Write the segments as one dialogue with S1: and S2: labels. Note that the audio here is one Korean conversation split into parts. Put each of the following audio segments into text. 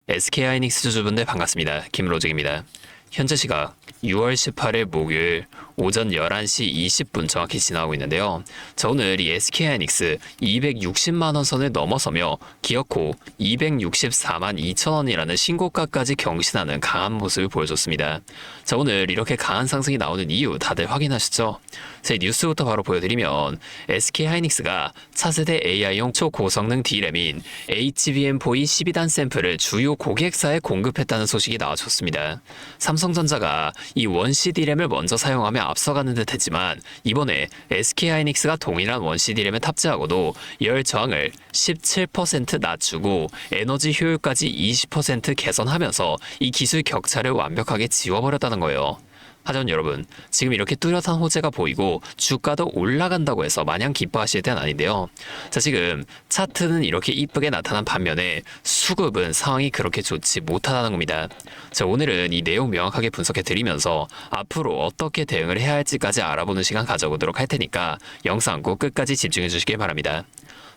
S1: SK하이닉스 주주분들 반갑습니다. 김로직입니다. 현재 시각 6월 18일 목요일 오전 11시 20분 정확히 지나고 있는데요. 자, 오늘 이 SK하이닉스 260만원 선을 넘어서며 기어코 264만 2천원이라는 신고가까지 경신하는 강한 모습을 보여줬습니다. 자, 오늘 이렇게 강한 상승이 나오는 이유 다들 확인하셨죠? 제 뉴스부터 바로 보여드리면 SK하이닉스가 차세대 AI용 초고성능 D램인 HBM4E 12단 샘플을 주요 고객사에 공급했다는 소식이 나와줬습니다. 삼성전자가 이 원C D램을 먼저 사용하며 앞서가는 듯 했지만 이번에 SK하이닉스가 동일한 원C D램을 탑재하고도 열 저항을 17% 낮추고 에너지 효율까지 20% 개선하면서 이 기술 격차를 완벽하게 지워버렸다는 거예요. 하지만 여러분, 지금 이렇게 뚜렷한 호재가 보이고 주가도 올라간다고 해서 마냥 기뻐하실 때는 아닌데요. 자, 지금 차트는 이렇게 이쁘게 나타난 반면에 수급은 상황이 그렇게 좋지 못하다는 겁니다. 자, 오늘은 이 내용 명확하게 분석해 드리면서 앞으로 어떻게 대응을 해야 할지까지 알아보는 시간 가져보도록 할 테니까 영상 꼭 끝까지 집중해 주시길 바랍니다.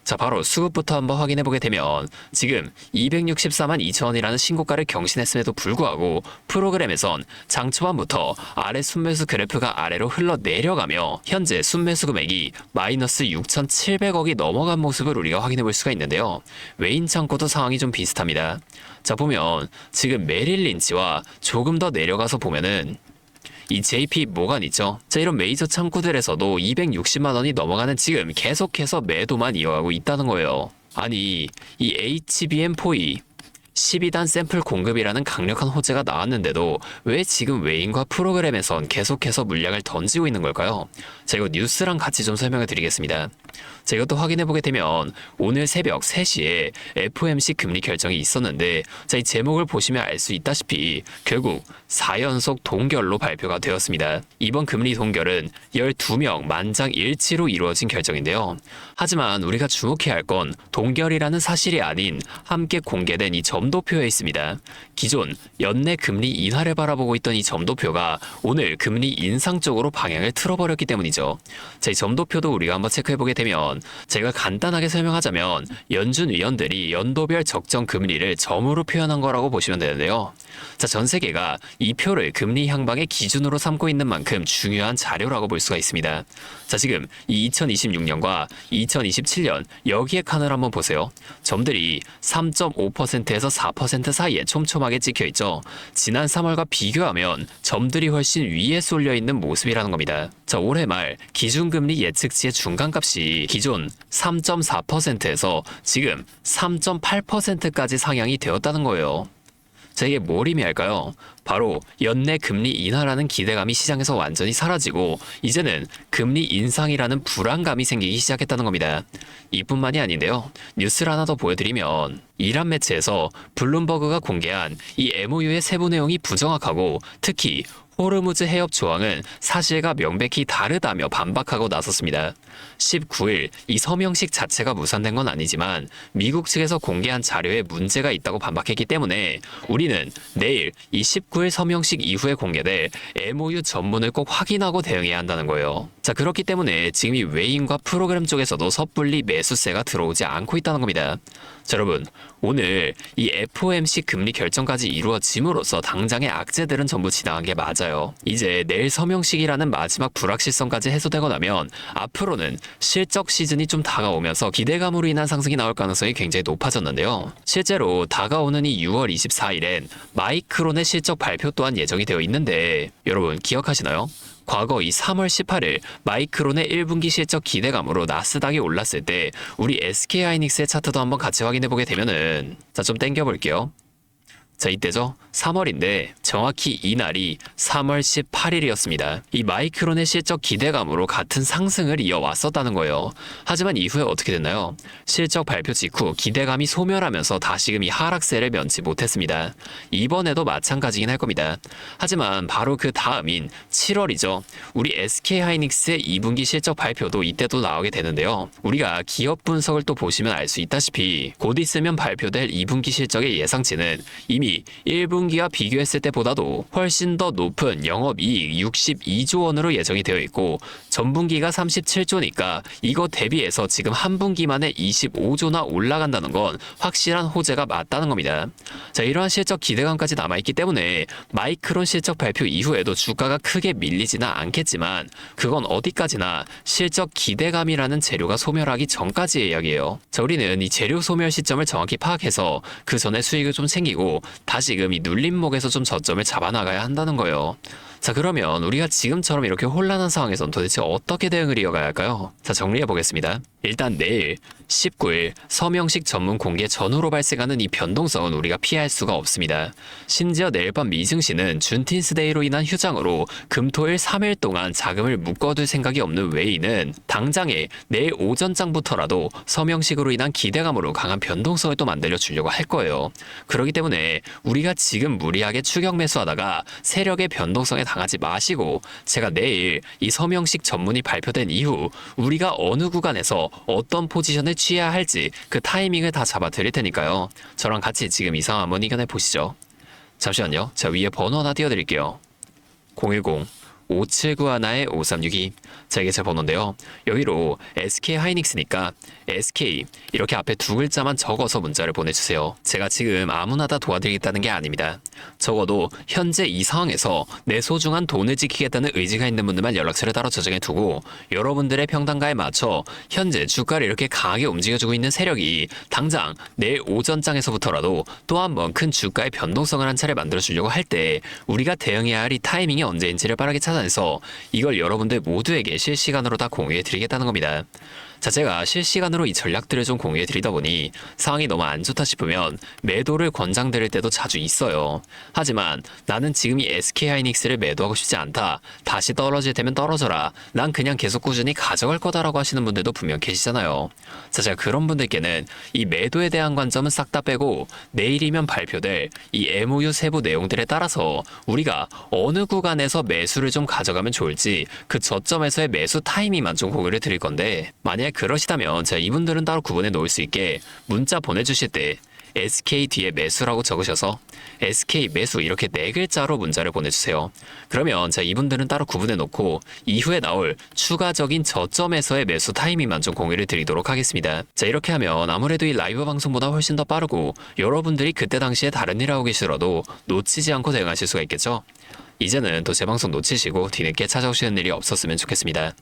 S1: 자, 바로 수급부터 한번 확인해 보게 되면 지금 264만 2천원이라는 신고가를 경신했음에도 불구하고 프로그램에선 장 초반부터 아래 순매수 그래프가 아래로 흘러 내려가며 현재 순매수 금액이 마이너스 6,700억이 넘어간 모습을 우리가 확인해 볼 수가 있는데요. 외인 창고도 상황이 좀 비슷합니다. 자, 보면 지금 메릴 린치와 조금 더 내려가서 보면은 이 JP 모간 있죠. 자, 이런 메이저 창구들에서도 260만 원이 넘어가는 지금 계속해서 매도만 이어가고 있다는 거예요. 아니, 이 HBM4E 12단 샘플 공급이라는 강력한 호재가 나왔는데도 왜 지금 외인과 프로그램에선 계속해서 물량을 던지고 있는 걸까요? 자, 이거 뉴스랑 같이 좀 설명을 드리겠습니다. 자, 이것도 확인해보게 되면 오늘 새벽 3시에 FOMC 금리 결정이 있었는데, 자, 이 제목을 보시면 알 수 있다시피 결국 4연속 동결로 발표가 되었습니다. 이번 금리 동결은 12명 만장일치로 이루어진 결정인데요. 하지만 우리가 주목해야 할 건 동결이라는 사실이 아닌 함께 공개된 이 점도표에 있습니다. 기존 연내 금리 인하를 바라보고 있던 이 점도표가 오늘 금리 인상 쪽으로 방향을 틀어버렸기 때문이죠. 자, 이 점도표도 우리가 한번 체크해보게 되면 제가 간단하게 설명하자면 연준 위원들이 연도별 적정 금리를 점으로 표현한 거라고 보시면 되는데요. 자, 전 세계가 이 표를 금리 향방의 기준으로 삼고 있는 만큼 중요한 자료라고 볼 수가 있습니다. 자, 지금 이 2026년과 2027년 여기에 칸을 한번 보세요. 점들이 3.5%에서 4% 사이에 촘촘하게 찍혀 있죠. 지난 3월과 비교하면 점들이 훨씬 위에 쏠려 있는 모습이라는 겁니다. 자, 올해 말 기준금리 예측치의 중간값이 기존 3.4%에서 지금 3.8%까지 상향이 되었다는 거예요. 자, 이게 뭘 의미할까요? 바로 연내 금리 인하라는 기대감이 시장에서 완전히 사라지고 이제는 금리 인상이라는 불안감이 생기기 시작했다는 겁니다. 이뿐만이 아닌데요. 뉴스를 하나 더 보여드리면 이란 매체에서 블룸버그가 공개한 이 MOU의 세부 내용이 부정확하고 특히 호르무즈 해협 조항은 사실과 명백히 다르다며 반박하고 나섰습니다. 19일 이 서명식 자체가 무산된 건 아니지만 미국 측에서 공개한 자료에 문제가 있다고 반박했기 때문에 우리는 내일 이 19일 서명식 이후에 공개될 MOU 전문을 꼭 확인하고 대응해야 한다는 거예요. 자, 그렇기 때문에 지금 이 외인과 프로그램 쪽에서도 섣불리 매수세가 들어오지 않고 있다는 겁니다. 자, 여러분, 오늘 이 FOMC 금리 결정까지 이루어짐으로써 당장의 악재들은 전부 지나간 게 맞아요. 이제 내일 서명식이라는 마지막 불확실성까지 해소되고 나면 앞으로는 실적 시즌이 좀 다가오면서 기대감으로 인한 상승이 나올 가능성이 굉장히 높아졌는데요. 실제로 다가오는 이 6월 24일엔 마이크론의 실적 발표 또한 예정이 되어 있는데 여러분 기억하시나요? 과거 이 3월 18일 마이크론의 1분기 실적 기대감으로 나스닥이 올랐을 때 우리 SK하이닉스의 차트도 한번 같이 확인해보게 되면은 자, 좀 땡겨볼게요. 자, 이때죠. 3월인데 정확히 이날이 3월 18일이었습니다. 이 마이크론의 실적 기대감으로 같은 상승을 이어왔었다는 거예요. 하지만 이후에 어떻게 됐나요? 실적 발표 직후 기대감이 소멸하면서 다시금 이 하락세를 면치 못했습니다. 이번에도 마찬가지긴 할 겁니다. 하지만 바로 그 다음인 7월이죠. 우리 SK하이닉스의 2분기 실적 발표도 이때도 나오게 되는데요. 우리가 기업 분석을 또 보시면 알 수 있다시피 곧 있으면 발표될 2분기 실적의 예상치는 이미 영업이익이 1분기와 비교했을 때보다도 훨씬 더 높은 영업이익 62조 원으로 예정이 되어 있고 전분기가 37조니까 이거 대비해서 지금 한 분기 만에 25조나 올라간다는 건 확실한 호재가 맞다는 겁니다. 자, 이러한 실적 기대감까지 남아있기 때문에 마이크론 실적 발표 이후에도 주가가 크게 밀리지는 않겠지만 그건 어디까지나 실적 기대감이라는 재료가 소멸하기 전까지의 이야기예요. 자, 우리는 이 재료 소멸 시점을 정확히 파악해서 그 전에 수익을 좀 챙기고 다시금 이 눌림목에서 좀 저점을 잡아나가야 한다는 거예요. 자, 그러면 우리가 지금처럼 이렇게 혼란한 상황에선 도대체 어떻게 대응을 이어가야 할까요? 자, 정리해 보겠습니다. 일단 내일 19일 서명식 전문 공개 전후로 발생하는 이 변동성은 우리가 피할 수가 없습니다. 심지어 내일 밤 미증시는 준틴스데이로 인한 휴장으로 금토일 3일 동안 자금을 묶어둘 생각이 없는 웨이는 당장에 내일 오전장부터라도 서명식으로 인한 기대감으로 강한 변동성을 또 만들어 주려고 할 거예요. 그렇기 때문에 우리가 지금 무리하게 추격 매수하다가 세력의 변동성에 당하지 마시고 제가 내일 이 서명식 전문이 발표된 이후 우리가 어느 구간에서 어떤 포지션을 취해야 할지 그 타이밍을 다 잡아 드릴 테니까요. 저랑 같이 지금 이 상황 한번 이겨내 보시죠. 잠시만요. 자, 위에 번호 하나 띄워드릴게요. 010-5791-5362. 자, 이게 제 번호인데요. 여기로 SK 하이닉스니까 SK 이렇게 앞에 두 글자만 적어서 문자를 보내주세요. 제가 지금 아무나 다 도와드리겠다는 게 아닙니다. 적어도 현재 이 상황에서 내 소중한 돈을 지키겠다는 의지가 있는 분들만 연락처를 따로 저장해 두고 여러분들의 평단가에 맞춰 현재 주가를 이렇게 강하게 움직여주고 있는 세력이 당장 내일 오전장에서부터라도 또 한 번 큰 주가의 변동성을 한 차례 만들어주려고 할 때 우리가 대응해야 할 이 타이밍이 언제인지를 빠르게 찾아내서 이걸 여러분들 모두에게 실시간으로 다 공유해 드리겠다는 겁니다. 자, 제가 실시간으로 이 전략들을 좀 공유해 드리다 보니 상황이 너무 안 좋다 싶으면 매도를 권장드릴 때도 자주 있어요. 하지만 나는 지금 이 SK 하이닉스를 매도하고 싶지 않다. 다시 떨어질 테면 떨어져라. 난 그냥 계속 꾸준히 가져갈 거다라고 하시는 분들도 분명 계시잖아요. 자, 제가 그런 분들께는 이 매도에 대한 관점은 싹 다 빼고 내일이면 발표될 이 MOU 세부 내용들에 따라서 우리가 어느 구간에서 매수를 좀 가져가면 좋을지 그 저점에서의 매수 타이밍만 좀 공유를 드릴 건데 만약 그러시다면 제가 이분들은 따로 구분해 놓을 수 있게 문자 보내주실 때 SK 뒤에 매수라고 적으셔서 SK 매수 이렇게 4글자로 문자를 보내주세요. 그러면 제가 이분들은 따로 구분해 놓고 이후에 나올 추가적인 저점에서의 매수 타이밍만 좀 공유를 드리도록 하겠습니다. 자, 이렇게 하면 아무래도 이 라이브 방송보다 훨씬 더 빠르고 여러분들이 그때 당시에 다른 일 하고 계시더라도 놓치지 않고 대응하실 수가 있겠죠. 이제는 또 제 방송 놓치시고 뒤늦게 찾아오시는 일이 없었으면 좋겠습니다.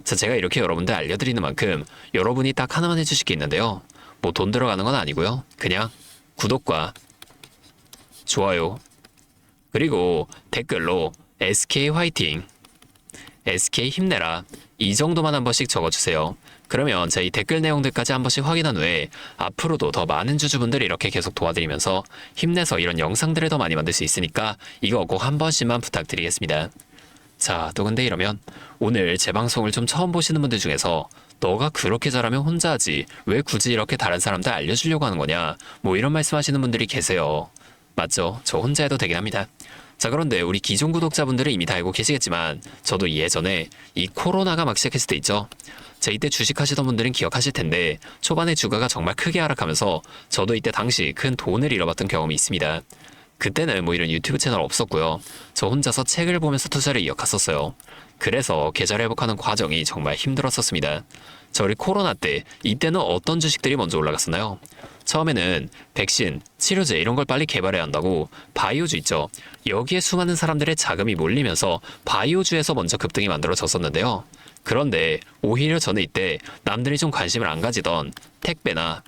S1: 자, 제가 이렇게 여러분들 알려드리는 만큼 여러분이 딱 하나만 해주실 게 있는데요. 뭐 돈 들어가는 건 아니고요. 그냥 구독과 좋아요 그리고 댓글로 SK 화이팅, SK 힘내라 이 정도만 한 번씩 적어주세요. 그러면 제가 이 댓글 내용들까지 한 번씩 확인한 후에 앞으로도 더 많은 주주분들이 이렇게 계속 도와드리면서 힘내서 이런 영상들을 더 많이 만들 수 있으니까 이거 꼭 한 번씩만 부탁드리겠습니다. 자, 또 근데 이러면 오늘 제 방송을 좀 처음 보시는 분들 중에서 너가 그렇게 잘하면 혼자 하지 왜 굳이 이렇게 다른 사람들 알려주려고 하는 거냐 뭐 이런 말씀하시는 분들이 계세요. 맞죠? 저 혼자 해도 되긴 합니다. 자, 그런데 우리 기존 구독자분들은 이미 다 알고 계시겠지만 저도 예전에 이 코로나가 막 시작했을 때 있죠. 자, 이때 주식하시던 분들은 기억하실 텐데 초반에 주가가 정말 크게 하락하면서 저도 이때 당시 큰 돈을 잃어봤던 경험이 있습니다. 그때는 뭐 이런 유튜브 채널 없었고요. 저 혼자서 책을 보면서 투자를 이어갔었어요. 그래서 계좌를 회복하는 과정이 정말 힘들었었습니다. 저 우리 코로나 때 이때는 어떤 주식들이 먼저 올라갔었나요? 처음에는 백신, 치료제 이런 걸 빨리 개발해야 한다고 바이오주 있죠. 여기에 수많은 사람들의 자금이 몰리면서 바이오주에서 먼저 급등이 만들어졌었는데요. 그런데 오히려 저는 이때 남들이 좀 관심을 안 가지던 택배나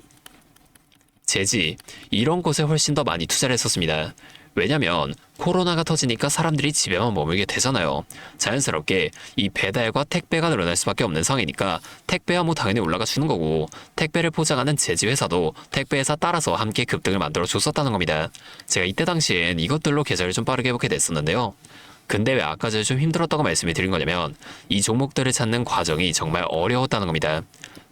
S1: 제지 이런 곳에 훨씬 더 많이 투자를 했었습니다. 왜냐면 코로나가 터지니까 사람들이 집에만 머물게 되잖아요. 자연스럽게 이 배달과 택배가 늘어날 수밖에 없는 상황이니까 택배야 뭐 당연히 올라가 주는 거고 택배를 포장하는 제지 회사도 택배 회사 따라서 함께 급등을 만들어 줬었다는 겁니다. 제가 이때 당시엔 이것들로 계좌를 좀 빠르게 회복해 냈었는데요. 근데 왜 아까 전에 좀 힘들었다고 말씀을 드린 거냐면 이 종목들을 찾는 과정이 정말 어려웠다는 겁니다.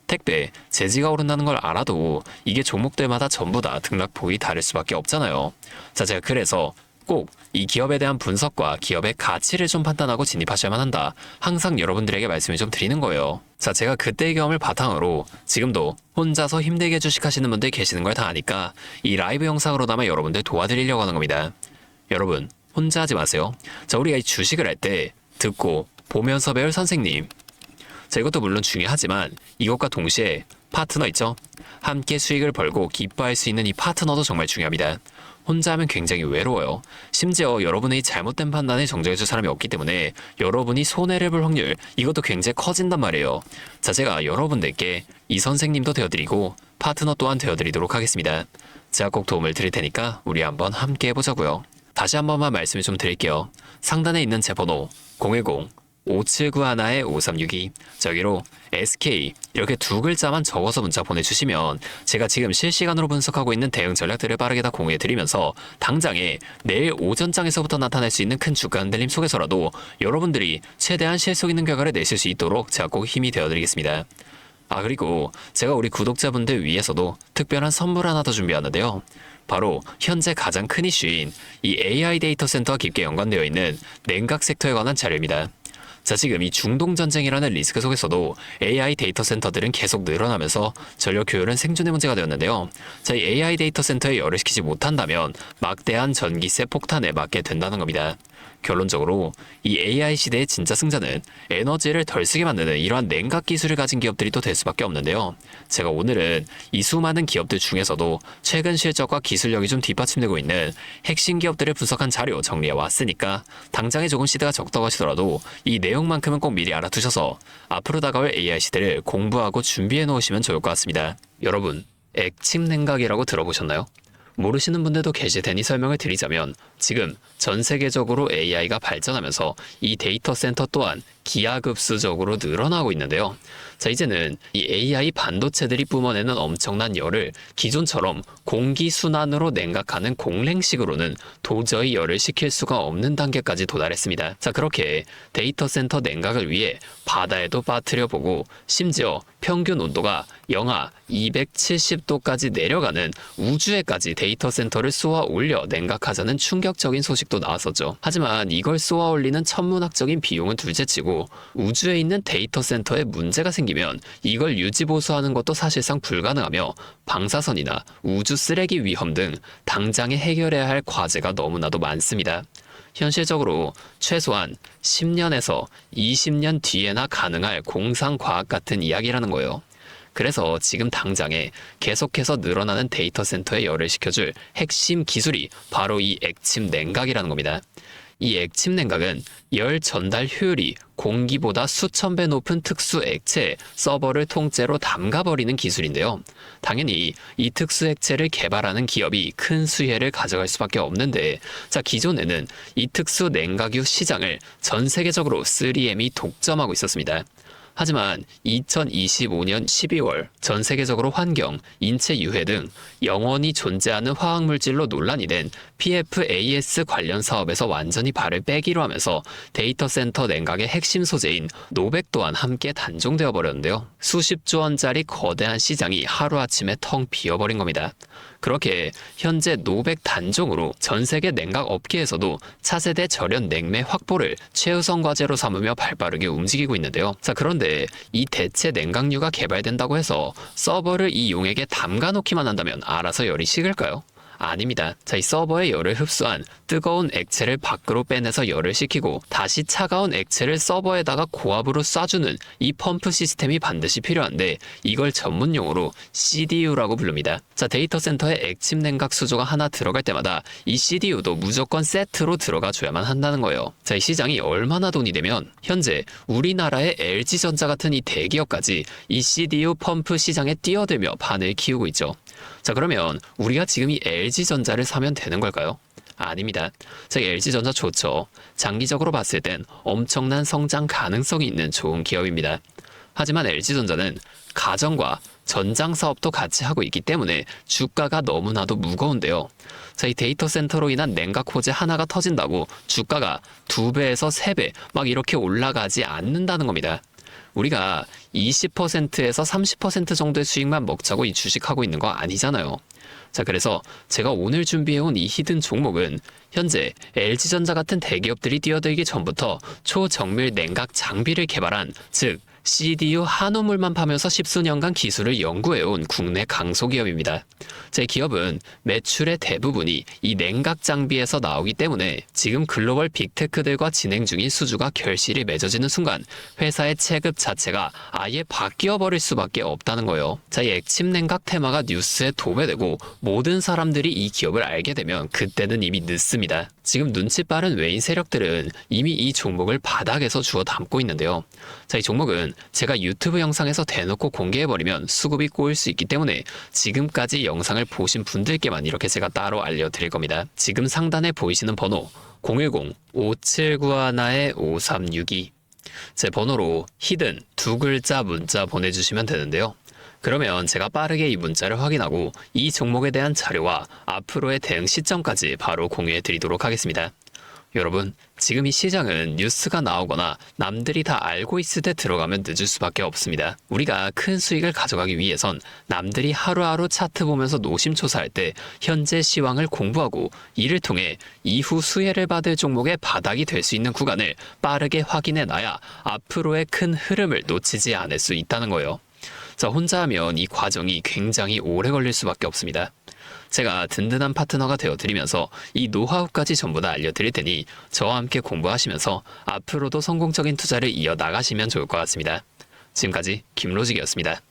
S1: 택배, 제지가 오른다는 걸 알아도 이게 종목들마다 전부 다 등락폭이 다를 수밖에 없잖아요. 자, 제가 그래서 꼭 이 기업에 대한 분석과 기업의 가치를 좀 판단하고 진입하셔야만 한다. 항상 여러분들에게 말씀을 좀 드리는 거예요. 자, 제가 그때의 경험을 바탕으로 지금도 혼자서 힘들게 주식하시는 분들 계시는 걸 다 아니까 이 라이브 영상으로나마 여러분들 도와드리려고 하는 겁니다. 여러분, 혼자 하지 마세요. 자, 우리가 이 주식을 할 때 듣고 보면서 배울 선생님. 자, 이것도 물론 중요하지만 이것과 동시에 파트너 있죠? 함께 수익을 벌고 기뻐할 수 있는 이 파트너도 정말 중요합니다. 혼자 하면 굉장히 외로워요. 심지어 여러분의 잘못된 판단에 정정해줄 사람이 없기 때문에 여러분이 손해를 볼 확률, 이것도 굉장히 커진단 말이에요. 자, 제가 여러분들께 이 선생님도 되어드리고 파트너 또한 되어드리도록 하겠습니다. 제가 꼭 도움을 드릴 테니까 우리 한번 함께 해보자고요. 다시 한 번만 말씀을 좀 드릴게요. 상단에 있는 제 번호 010-5791-5362 저기로 SK 이렇게 두 글자만 적어서 문자 보내주시면 제가 지금 실시간으로 분석하고 있는 대응 전략들을 빠르게 다 공유해드리면서 당장에 내일 오전장에서부터 나타날 수 있는 큰 주가 흔들림 속에서라도 여러분들이 최대한 실속 있는 결과를 내실 수 있도록 제가 꼭 힘이 되어드리겠습니다. 아, 그리고 제가 우리 구독자분들 위해서도 특별한 선물 하나 더 준비하는데요. 바로 현재 가장 큰 이슈인 이 AI 데이터 센터와 깊게 연관되어 있는 냉각 섹터에 관한 자료입니다. 자, 지금 이 중동전쟁이라는 리스크 속에서도 AI 데이터 센터들은 계속 늘어나면서 전력 효율은 생존의 문제가 되었는데요. 자, 이 AI 데이터 센터에 열을 식히지 못한다면 막대한 전기세 폭탄에 맞게 된다는 겁니다. 결론적으로 이 AI 시대의 진짜 승자는 에너지를 덜 쓰게 만드는 이러한 냉각 기술을 가진 기업들이 또 될 수밖에 없는데요. 제가 오늘은 이 수많은 기업들 중에서도 최근 실적과 기술력이 좀 뒷받침되고 있는 핵심 기업들을 분석한 자료 정리해 왔으니까 당장에 조금 시대가 적다고 하시더라도 이 내용만큼은 꼭 미리 알아두셔서 앞으로 다가올 AI 시대를 공부하고 준비해 놓으시면 좋을 것 같습니다. 여러분, 액침 냉각이라고 들어보셨나요? 모르시는 분들도 계실 테니 설명을 드리자면 지금 전 세계적으로 AI가 발전하면서 이 데이터 센터 또한 기하급수적으로 늘어나고 있는데요. 자, 이제는 이 AI 반도체들이 뿜어내는 엄청난 열을 기존처럼 공기순환으로 냉각하는 공랭식으로는 도저히 열을 식힐 수가 없는 단계까지 도달했습니다. 자, 그렇게 데이터 센터 냉각을 위해 바다에도 빠뜨려보고 심지어 평균 온도가 영하 270도까지 내려가는 우주에까지 데이터 센터를 쏘아 올려 냉각하자는 충격적인 소식도 나왔었죠. 하지만 이걸 쏘아 올리는 천문학적인 비용은 둘째치고 우주에 있는 데이터 센터에 문제가 생기면 이걸 유지보수하는 것도 사실상 불가능하며 방사선이나 우주 쓰레기 위험 등 당장에 해결해야 할 과제가 너무나도 많습니다. 현실적으로 최소한 10년에서 20년 뒤에나 가능할 공상과학 같은 이야기라는 거예요. 그래서 지금 당장에 계속해서 늘어나는 데이터 센터에 열을 식혀줄 핵심 기술이 바로 이 액침 냉각이라는 겁니다. 이 액침 냉각은 열 전달 효율이 공기보다 수천 배 높은 특수 액체에 서버를 통째로 담가버리는 기술인데요. 당연히 이 특수 액체를 개발하는 기업이 큰 수혜를 가져갈 수밖에 없는데, 자, 기존에는 이 특수 냉각유 시장을 전 세계적으로 3M이 독점하고 있었습니다. 하지만 2025년 12월 전 세계적으로 환경, 인체 유해 등 영원히 존재하는 화학물질로 논란이 된 PFAS 관련 사업에서 완전히 발을 빼기로 하면서 데이터 센터 냉각의 핵심 소재인 노백 또한 함께 단종되어 버렸는데요. 수십조 원짜리 거대한 시장이 하루아침에 텅 비어버린 겁니다. 그렇게 현재 노백 단종으로 전 세계 냉각 업계에서도 차세대 절연 냉매 확보를 최우선 과제로 삼으며 발빠르게 움직이고 있는데요. 자, 그런데 이 대체 냉각유가 개발된다고 해서 서버를 이 용액에 담가놓기만 한다면 알아서 열이 식을까요? 아닙니다. 자, 이 서버의 열을 흡수한 뜨거운 액체를 밖으로 빼내서 열을 식히고 다시 차가운 액체를 서버에다가 고압으로 쏴주는 이 펌프 시스템이 반드시 필요한데 이걸 전문용어로 CDU라고 부릅니다. 자, 데이터 센터에 액침 냉각 수조가 하나 들어갈 때마다 이 CDU도 무조건 세트로 들어가 줘야만 한다는 거예요. 자, 이 시장이 얼마나 돈이 되면 현재 우리나라의 LG전자 같은 이 대기업까지 이 CDU 펌프 시장에 뛰어들며 판을 키우고 있죠. 자, 그러면 우리가 지금 이 LG전자를 사면 되는 걸까요? 아닙니다. 자, LG전자 좋죠. 장기적으로 봤을 땐 엄청난 성장 가능성이 있는 좋은 기업입니다. 하지만 LG전자는 가전과 전장 사업도 같이 하고 있기 때문에 주가가 너무나도 무거운데요. 자, 이 데이터 센터로 인한 냉각 호재 하나가 터진다고 주가가 2배에서 3배 막 이렇게 올라가지 않는다는 겁니다. 우리가 20%에서 30% 정도의 수익만 먹자고 이 주식하고 있는 거 아니잖아요. 자, 그래서 제가 오늘 준비해온 이 히든 종목은 현재 LG전자 같은 대기업들이 뛰어들기 전부터 초정밀 냉각 장비를 개발한, 즉 CDU 한우물만 파면서 십수년간 기술을 연구해온 국내 강소기업입니다. 제 기업은 매출의 대부분이 이 냉각 장비에서 나오기 때문에 지금 글로벌 빅테크들과 진행 중인 수주가 결실이 맺어지는 순간 회사의 체급 자체가 아예 바뀌어버릴 수밖에 없다는 거예요. 자, 이 액침 냉각 테마가 뉴스에 도배되고 모든 사람들이 이 기업을 알게 되면 그때는 이미 늦습니다. 지금 눈치 빠른 외인 세력들은 이미 이 종목을 바닥에서 주워 담고 있는데요. 자, 이 종목은 제가 유튜브 영상에서 대놓고 공개해버리면 수급이 꼬일 수 있기 때문에 지금까지 영상을 보신 분들께만 이렇게 제가 따로 알려드릴 겁니다. 지금 상단에 보이시는 번호 010-5791-5362, 제 번호로 히든 두 글자 문자 보내주시면 되는데요. 그러면 제가 빠르게 이 문자를 확인하고 이 종목에 대한 자료와 앞으로의 대응 시점까지 바로 공유해 드리도록 하겠습니다. 여러분, 지금 이 시장은 뉴스가 나오거나 남들이 다 알고 있을 때 들어가면 늦을 수밖에 없습니다. 우리가 큰 수익을 가져가기 위해선 남들이 하루하루 차트 보면서 노심초사할 때 현재 시황을 공부하고 이를 통해 이후 수혜를 받을 종목의 바닥이 될 수 있는 구간을 빠르게 확인해 놔야 앞으로의 큰 흐름을 놓치지 않을 수 있다는 거예요. 자, 혼자 하면 이 과정이 굉장히 오래 걸릴 수밖에 없습니다. 제가 든든한 파트너가 되어드리면서 이 노하우까지 전부 다 알려드릴 테니 저와 함께 공부하시면서 앞으로도 성공적인 투자를 이어나가시면 좋을 것 같습니다. 지금까지 김로직이었습니다.